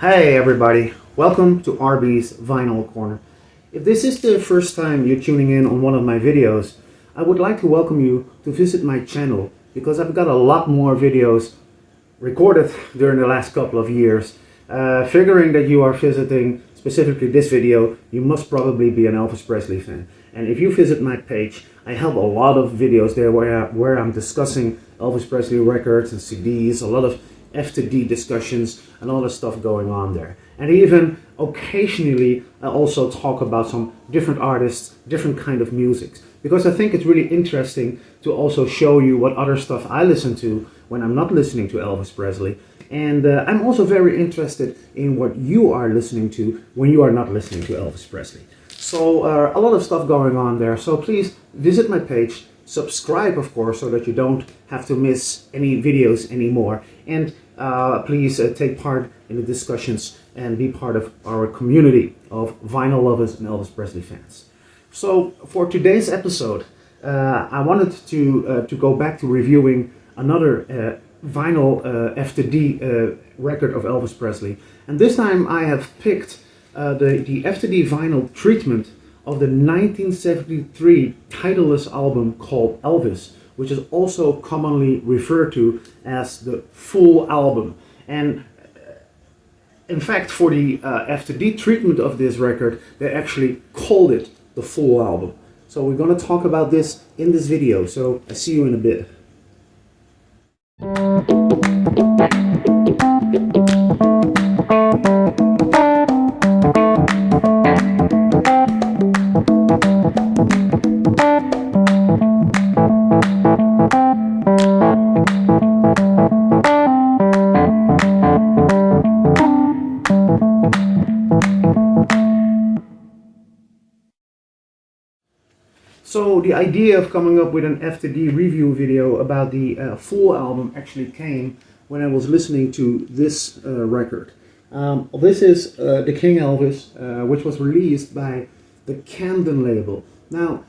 Hey everybody, welcome to RB's Vinyl Corner. If this is the first time you're tuning in on one of my videos, I would like to welcome you to visit my channel because I've got a lot more videos recorded during the last couple of years. Figuring that you are visiting specifically this video, you must probably be an Elvis Presley fan. And if you visit my page, I have a lot of videos there where I'm discussing Elvis Presley records and CDs, a lot of FTD discussions and all the stuff going on there. And even occasionally I also talk about some different artists, different kind of music, because I think it's really interesting to also show you what other stuff I listen to when I'm not listening to Elvis Presley. And I'm also very interested in what you are listening to when you are not listening to Elvis Presley. So a lot of stuff going on there. So please visit my page, subscribe of course, so that you don't have to miss any videos anymore. And please take part in the discussions and be part of our community of vinyl lovers and Elvis Presley fans. So for today's episode, I wanted to go back to reviewing another vinyl FTD record of Elvis Presley. And this time I have picked the FTD vinyl treatment of the 1973 titleless album called Elvis, which is also commonly referred to as the full album. And in fact, for the FTD treatment of this record, they actually called it the full album. So we're going to talk about this in this video, so I see you in a bit. So the idea of coming up with an FTD review video about the full album actually came when I was listening to this record. This is The King Elvis, which was released by the Camden label. Now,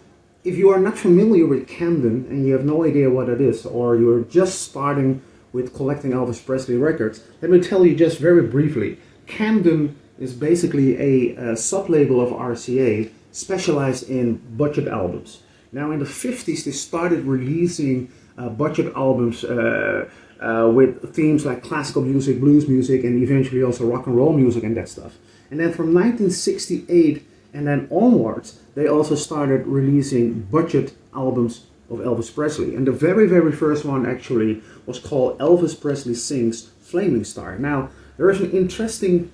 if you are not familiar with Camden and you have no idea what it is, or you're just starting with collecting Elvis Presley records, let me tell you just very briefly. Camden is basically a sub-label of RCA, specialized in budget albums. Now in the 50s they started releasing budget albums with themes like classical music, blues music, and eventually also rock and roll music and that stuff. And then from 1968 and then onwards, they also started releasing budget albums of Elvis Presley. And the very, very first one actually was called Elvis Presley Sings Flaming Star. Now, there is an interesting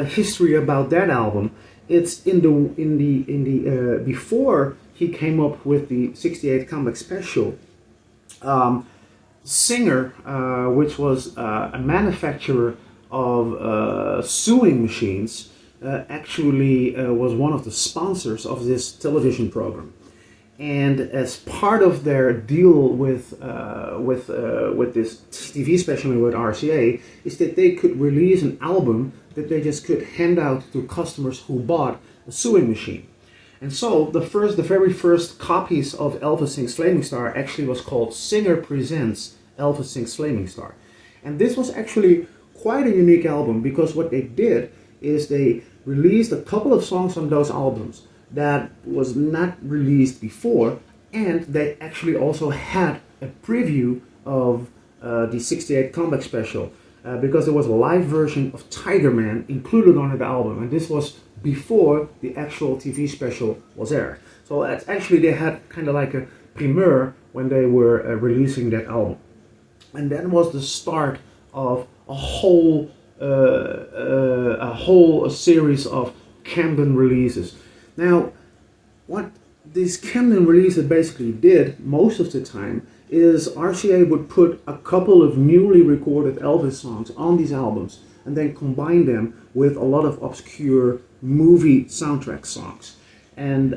history about that album. It's in the before he came up with the '68 comeback special. Singer, which was a manufacturer of sewing machines, actually was one of the sponsors of this television program. And as part of their deal with this TV special with RCA, is that they could release an album that they just could hand out to customers who bought a sewing machine. And so the very first copies of Elvis Sings Flaming Star actually was called Singer Presents Elvis Sings Flaming Star. And this was actually quite a unique album, because what they did is they released a couple of songs on those albums that was not released before, and they actually also had a preview of the '68 comeback special, because there was a live version of Tiger Man included on the album, and this was before the actual TV special was aired. So actually they had kind of like a premiere when they were releasing that album. And that was the start of a whole series of Camden releases. Now, what these Camden releases basically did most of the time is RCA would put a couple of newly recorded Elvis songs on these albums and then combine them with a lot of obscure movie soundtrack songs. And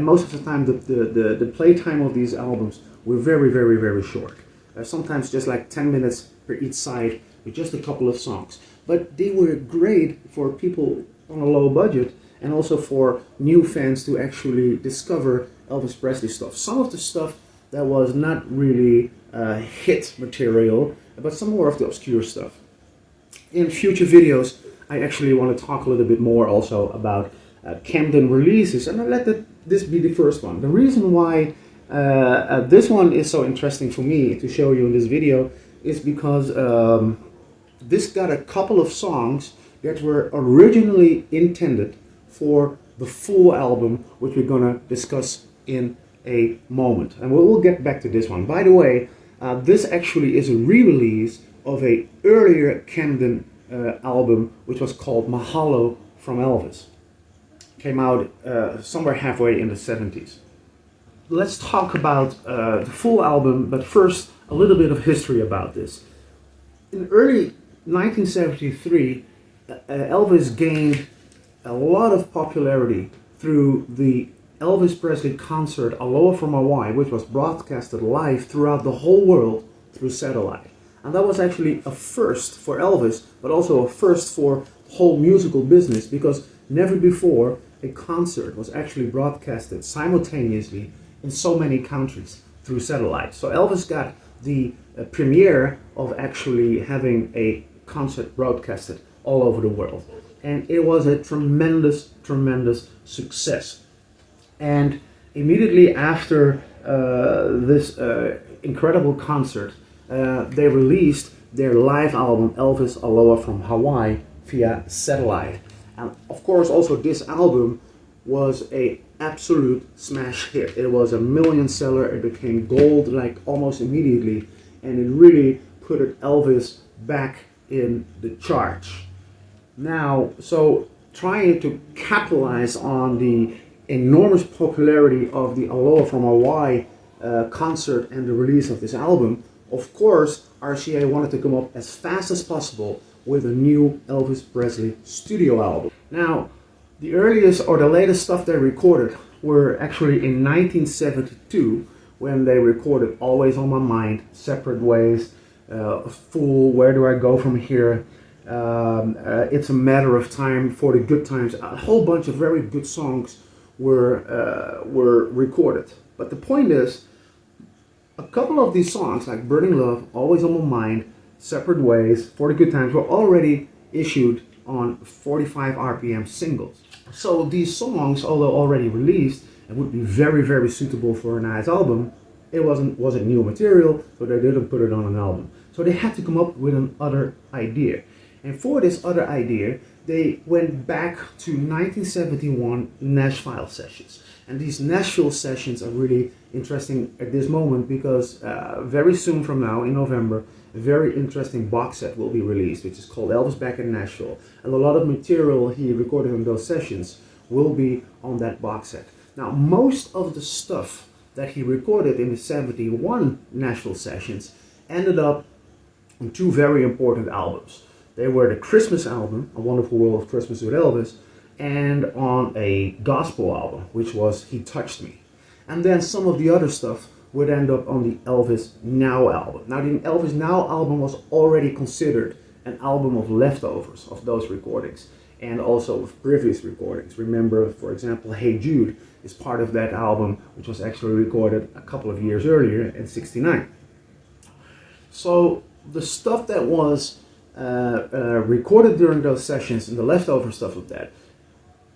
most of the time the playtime of these albums were very, very, very short. Sometimes just like 10 minutes per each side with just a couple of songs. But they were great for people on a low budget, and also for new fans to actually discover Elvis Presley stuff. Some of the stuff that was not really hit material, but some more of the obscure stuff. In future videos, I actually want to talk a little bit more also about Camden Releases, and I'll this be the first one. The reason why this one is so interesting for me to show you in this video is because this got a couple of songs that were originally intended for the full album, which we're going to discuss in a moment. And we'll get back to this one. By the way, this actually is a re-release of a earlier Camden album, which was called Mahalo from Elvis. Came out somewhere halfway in the 70s. Let's talk about the full album, but first a little bit of history about this. In early 1973, Elvis gained a lot of popularity through the Elvis Presley concert Aloha from Hawaii, which was broadcasted live throughout the whole world through satellite. And that was actually a first for Elvis, but also a first for the whole musical business, because never before a concert was actually broadcasted simultaneously in so many countries through satellite. So Elvis got the premiere of actually having a concert broadcasted all over the world. And it was a tremendous, tremendous success. And immediately after this incredible concert, they released their live album Elvis Aloha from Hawaii via satellite. And of course also this album was a absolute smash hit. It was a million seller. It became gold like almost immediately, and it really put Elvis back in the charts. Now, so trying to capitalize on the enormous popularity of the Aloha from Hawaii concert and the release of this album, of course, RCA wanted to come up as fast as possible with a new Elvis Presley studio album. Now, the earliest or the latest stuff they recorded were actually in 1972, when they recorded Always on My Mind, Separate Ways, Fool, Where Do I Go From Here, It's a Matter of Time, For the Good Times. A whole bunch of very good songs were recorded. But the point is, a couple of these songs, like Burning Love, Always on My Mind, Separate Ways, For the Good Times, were already issued on 45 RPM singles. So these songs, although already released and would be very, very suitable for a nice album, it wasn't new material, so they didn't put it on an album. So they had to come up with another idea. And for this other idea, they went back to 1971 Nashville sessions. And these Nashville sessions are really interesting at this moment because very soon from now, in November, a very interesting box set will be released, which is called Elvis Back in Nashville. And a lot of material he recorded in those sessions will be on that box set. Now, most of the stuff that he recorded in the 71 Nashville sessions ended up on two very important albums. They were the Christmas album, A Wonderful World of Christmas with Elvis, and on a gospel album, which was He Touched Me. And then some of the other stuff would end up on the Elvis Now album. Now, the Elvis Now album was already considered an album of leftovers of those recordings, and also of previous recordings. Remember, for example, Hey Jude is part of that album, which was actually recorded a couple of years earlier in '69. So the stuff that was recorded during those sessions and the leftover stuff of that,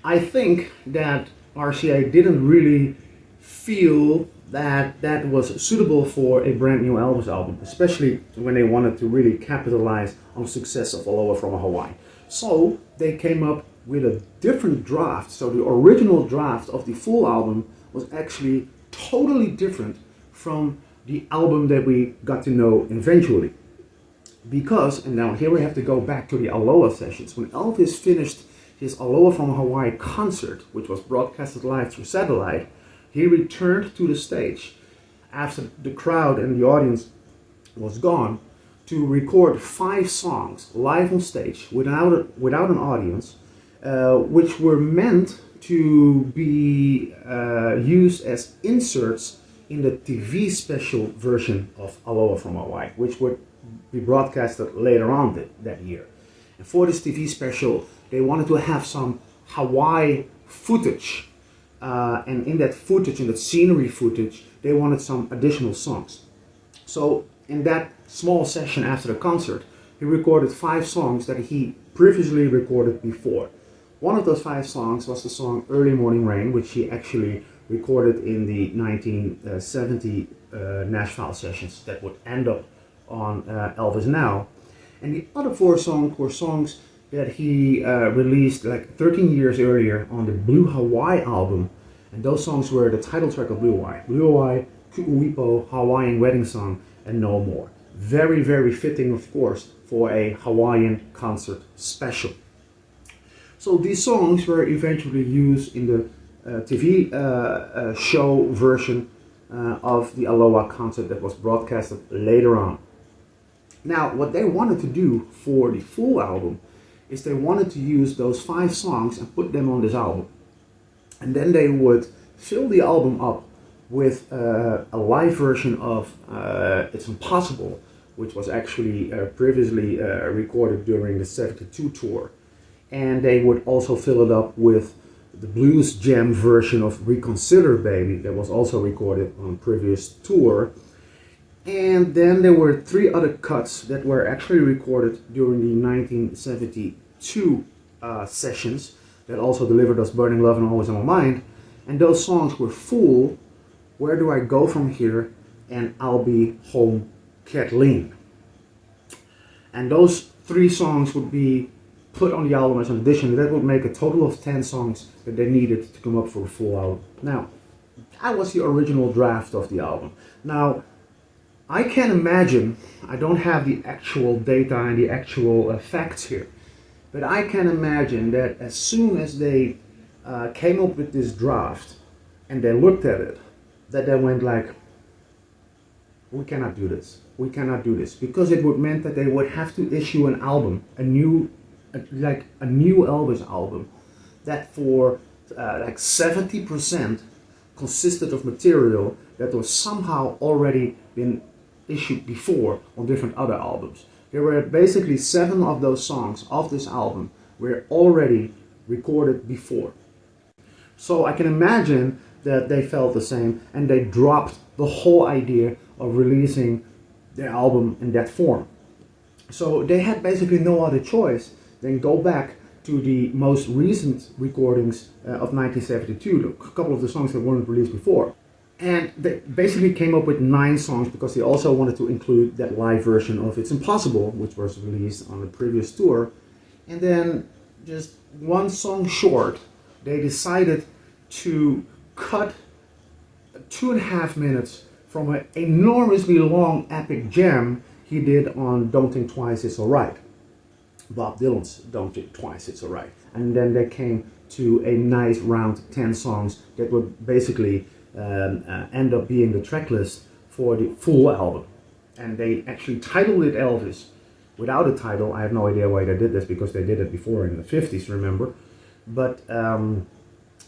I think that RCA didn't really feel that that was suitable for a brand new Elvis album, especially when they wanted to really capitalize on the success of Aloha from Hawaii. So they came up with a different draft. So the original draft of the full album was actually totally different from the album that we got to know eventually. Because, and now here we have to go back to the Aloha sessions, when Elvis finished his Aloha from Hawaii concert, which was broadcasted live through satellite, he returned to the stage after the crowd and the audience was gone to record 5 songs live on stage without an audience, which were meant to be used as inserts in the TV special version of Aloha from Hawaii, which would be broadcasted later on that year. And for this TV special, they wanted to have some Hawaii footage. And in that footage, in that scenery footage, they wanted some additional songs. So in that small session after the concert, he recorded 5 songs that he previously recorded before. One of those 5 songs was the song Early Morning Rain, which he actually recorded in the 1970 Nashville sessions that would end up on Elvis Now. And the other 4 songs were songs that he released like 13 years earlier on the Blue Hawaii album. And those songs were the title track of Blue Hawaii, Ku'uipo, Hawaiian Wedding Song, and No More. Very, very fitting, of course, for a Hawaiian concert special. So these songs were eventually used in the TV show version of the Aloha concert that was broadcasted later on. Now, what they wanted to do for the full album is they wanted to use those 5 songs and put them on this album. And then they would fill the album up with a live version of It's Impossible, which was actually previously recorded during the 72 tour. And they would also fill it up with the blues jam version of Reconsider Baby that was also recorded on previous tour. And then there were 3 other cuts that were actually recorded during the 1972 sessions that also delivered us Burning Love and Always on My Mind. And those songs were Fool, Where Do I Go From Here, and I'll Be Home, Kathleen. And those 3 songs would be put on the album as an addition. That would make a total of 10 songs that they needed to come up for a full album. Now, that was the original draft of the album. Now, I can imagine, I don't have the actual data and the actual facts here, but I can imagine that as soon as they came up with this draft and they looked at it, that they went like, we cannot do this. We cannot do this, because it would mean that they would have to issue an album, a new Elvis album, that for like 70% consisted of material that was somehow already been issued before on different other albums. There were basically 7 of those songs of this album were already recorded before. So I can imagine that they felt the same, and they dropped the whole idea of releasing their album in that form. So they had basically no other choice than go back to the most recent recordings of 1972, a couple of the songs that weren't released before. And they basically came up with 9 songs, because they also wanted to include that live version of It's Impossible, which was released on the previous tour. And then, just 1 song short, they decided to cut 2.5 minutes from an enormously long epic jam he did on Don't Think Twice, It's Alright. Bob Dylan's Don't Think Twice, It's Alright. And then they came to a nice round 10 songs that would basically end up being the track list for the full album. And they actually titled it Elvis without a title. I have no idea why they did this, because they did it before in the 50s, remember. But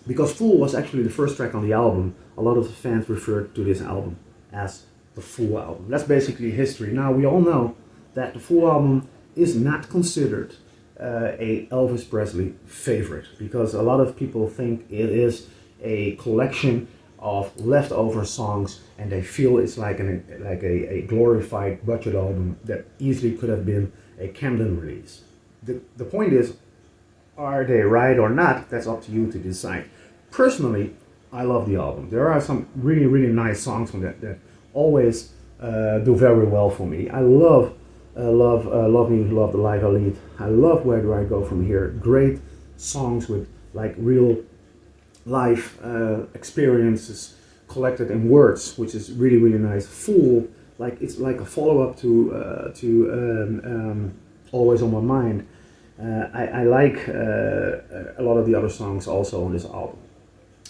because Fool was actually the first track on the album, a lot of the fans referred to this album as the Fool album. That's basically history. Now, we all know that the Fool album is not considered a Elvis Presley favorite, because a lot of people think it is a collection of leftover songs, and they feel it's like a glorified budget album that easily could have been a Camden release. The point is, are they right or not? That's up to you to decide. Personally, I love the album. There are some really, really nice songs from that always do very well for me. I love Love Me, Love the Life I Lead. I love Where Do I Go From Here. Great songs with like real life experiences collected in words, which is really, really nice. Fool, like it's like a follow-up to Always on My Mind. I like a lot of the other songs also on this album,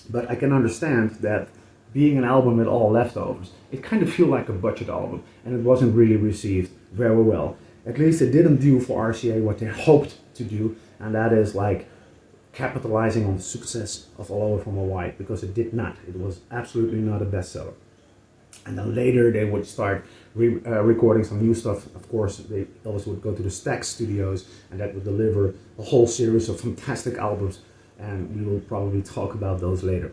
but I can understand that being an album with all leftovers, it kind of feels like a budget album, and it wasn't really received very well. At least it didn't do for RCA what they hoped to do, and that is like capitalizing on the success of All Over From Hawaii, because it did not. It was absolutely not a bestseller. And then later they would start recording some new stuff. Of course, they always would go to the Stax Studios, and that would deliver a whole series of fantastic albums, and we will probably talk about those later.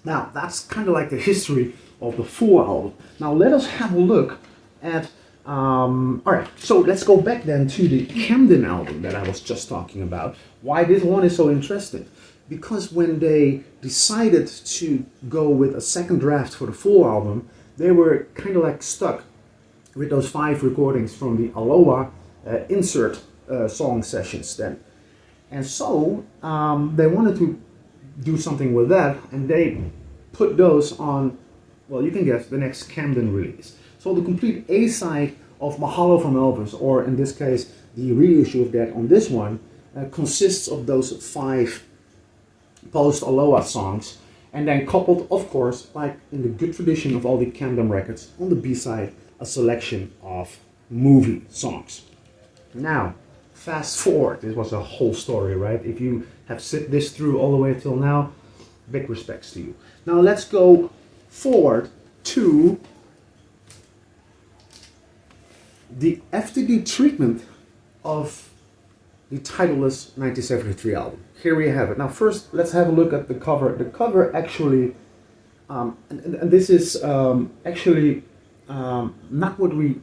Now, that's kind of like the history of the Fool album. Now let us have a look at All right, so let's go back then to the Camden album that I was just talking about. Why this one is so interesting? Because when they decided to go with a second draft for the full album, they were kind of like stuck with those 5 recordings from the Aloha insert song sessions then. And so they wanted to do something with that, and they put those on, well, you can guess, the next Camden release. So the complete A-side of Mahalo from Elvis, or in this case, the reissue of that on this one, consists of those 5 post-Aloha songs, and then coupled, of course, like in the good tradition of all the Camden records, on the B-side, a selection of movie songs. Now, fast forward, this was a whole story, right? If you have sit this through all the way till now, big respects to you. Now let's go forward to the FTD treatment of the titleless 1973 album. Here we have it. Now first, let's have a look at the cover. The cover actually, and this is actually not what we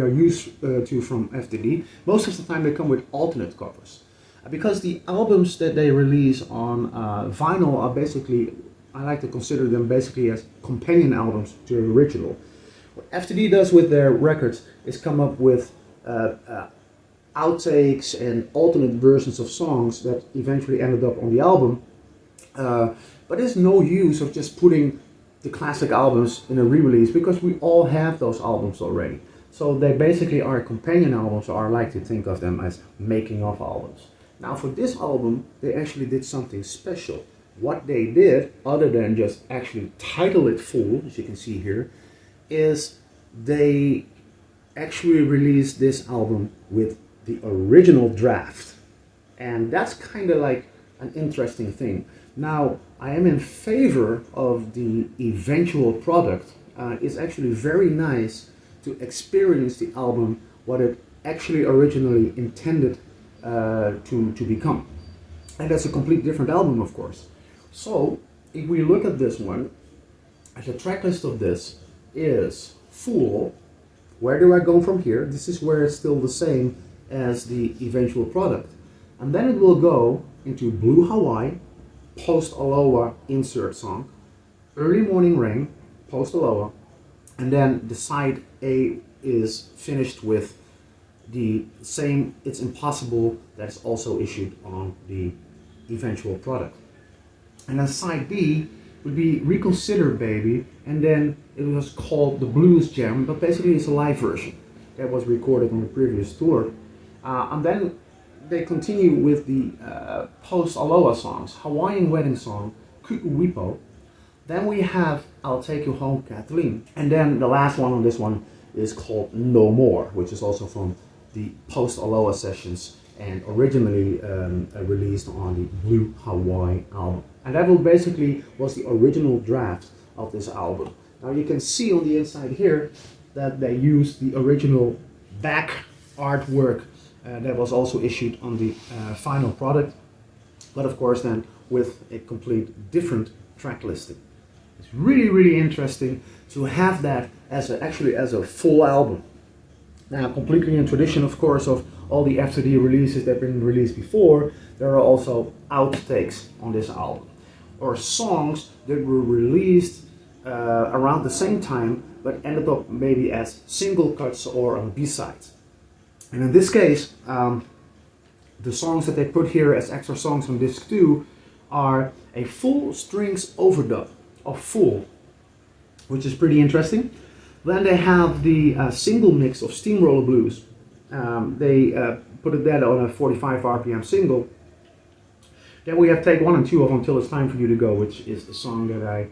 are used to from FTD. Most of the time they come with alternate covers. Because the albums that they release on vinyl are basically, I like to consider them basically as companion albums to the original. What FTD does with their records is come up with outtakes and alternate versions of songs that eventually ended up on the album. But there's no use of just putting the classic albums in a re-release because we all have those albums already. So they basically are companion albums, or I like to think of them as making of albums. Now for this album, they actually did something special. What they did, other than just actually title it full, as you can see here, is they actually released this album with the original draft. And that's kind of like an interesting thing. Now, I am in favor of the eventual product. It's actually very nice to experience the album, what it actually originally intended to become. And that's a completely different album, of course. So, if we look at this one, the track list of this is full. Where do I go from here? This is where it's still the same as the eventual product. And then it will go into Blue Hawaii, post-Aloha insert song, Early Morning Rain, post-Aloha, and then the side A is finished with the same It's Impossible that's also issued on the eventual product. And then side B would be Reconsider Baby, and then it was called the Blues Jam, but basically it's a live version that was recorded on the previous tour. And then they continue with the post-Aloha songs, Hawaiian Wedding Song, Ku'uwipo. Then we have I'll Take You Home, Kathleen. And then the last one on this one is called No More, which is also from the post-Aloha sessions and originally released on the Blue Hawaii album. And that basically was the original draft of this album. Now you can see on the inside here that they used the original back artwork that was also issued on the final product, but of course then with a complete different track listing. It's really, really interesting to have that as actually as a full album. Now, completely in tradition, of course, of all the FTD releases that have been released before, there are also outtakes on this album, or songs that were released around the same time, but ended up maybe as single cuts or on B-sides. And in this case, the songs that they put here as extra songs on disc 2 are a full strings overdub of Fool, which is pretty interesting. Then they have the single mix of Steamroller Blues. They put that on a 45 RPM single. Then we have take 1 and 2 of Until It's Time For You To Go, which is a song that I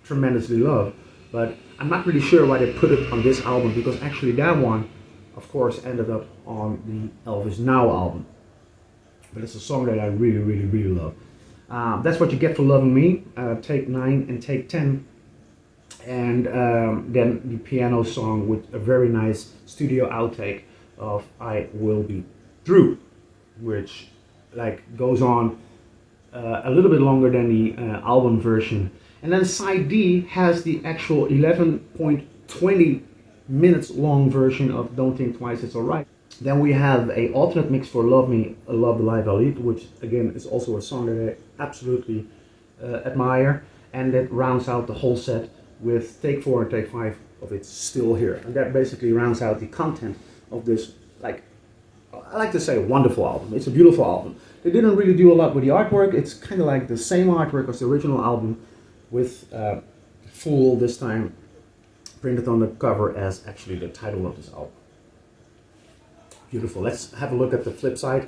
tremendously love. But I'm not really sure why they put it on this album, because actually that one, of course, ended up on the Elvis Now album. But it's a song that I really, really, really love. That's What You Get For Loving Me, take 9 and take 10. And then the piano song with a very nice studio outtake of I Will Be Through, which like goes on a little bit longer than the album version. And then side D has the actual 11.20 minutes long version of Don't Think Twice, It's Alright. Then we have a alternate mix for Love Me, Love the Life I Lead, which again is also a song that I absolutely admire, and that rounds out the whole set with take 4 and take 5 of It's Still Here. And that basically rounds out the content of this, like, I like to say, wonderful album. It's a beautiful album. They didn't really do a lot with the artwork. It's kind of like the same artwork as the original album, with Fool this time printed on the cover as actually the title of this album. Beautiful. Let's have a look at the flip side.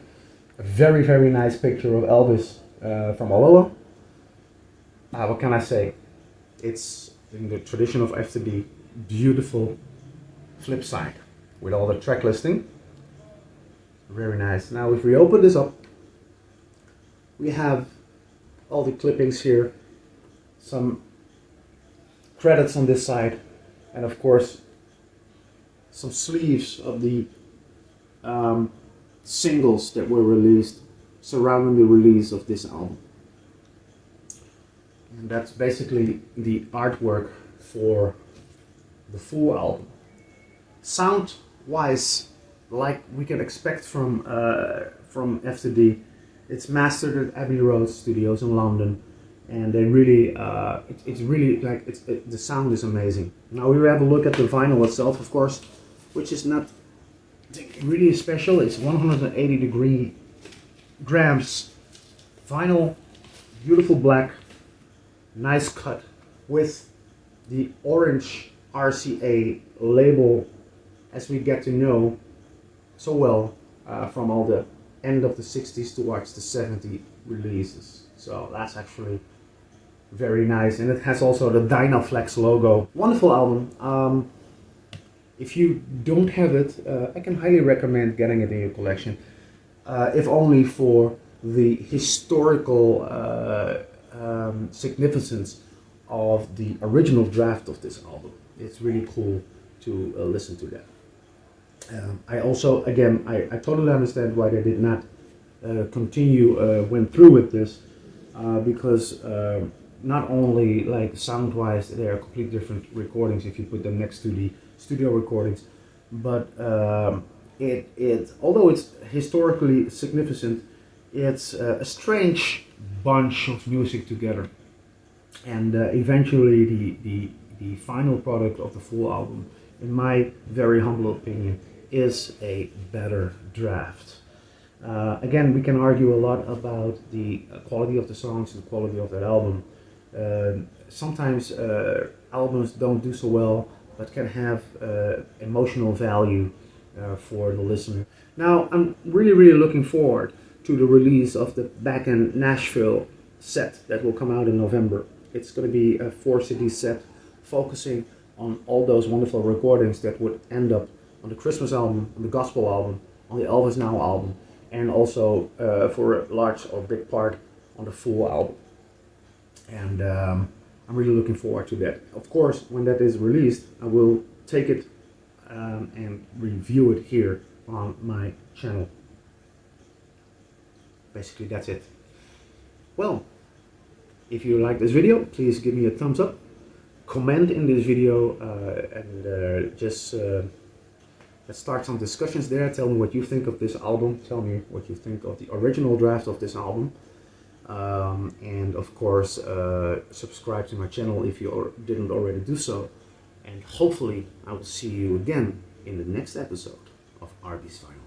A very, very nice picture of Elvis from Ololo. What can I say? It's in the tradition of FTD, beautiful flip side with all the track listing. Very nice. Now if we open this up, we have all the clippings here, some credits on this side, and of course some sleeves of the singles that were released surrounding the release of this album. And that's basically the artwork for the full album. Sound wise, like we can expect from FTD, it's mastered at Abbey Road Studios in London, and they really it's really like the sound is amazing. Now we have a look at the vinyl itself, of course, which is not really special. It's 180 grams vinyl, beautiful black, nice cut with the orange RCA label, as we get to know so well from all the end of the 60s towards the 70s releases. So that's actually very nice, and it has also the Dynaflex logo. Wonderful album. If you don't have it, I can highly recommend getting it in your collection, if only for the historical significance of the original draft of this album. It's really cool to listen to that. I also, again, I totally understand why they did not continue, went through with this, because not only like sound-wise, they are completely different recordings if you put them next to the studio recordings, but although it's historically significant, it's a strange bunch of music together, and eventually the final product of the full album, in my very humble opinion, is a better draft. Again, we can argue a lot about the quality of the songs and the quality of that album. Sometimes albums don't do so well, but can have emotional value for the listener. Now, I'm really looking forward to the release of the Back in Nashville set that will come out in November. It's going to be a 4-CD set focusing on all those wonderful recordings that would end up on the Christmas album, on the Gospel album, on the Elvis Now album, and also for a large or big part on the full album. And I'm really looking forward to that. Of course, when that is released, I will take it and review it here on my channel. Basically, that's it. Well, if you like this video, please give me a thumbs up, comment in this video, and just let's start some discussions there. Tell me what you think of this album. Tell me what you think of the original draft of this album. And of course, subscribe to my channel if you didn't already do so. And hopefully, I will see you again in the next episode of RB's Vinyl.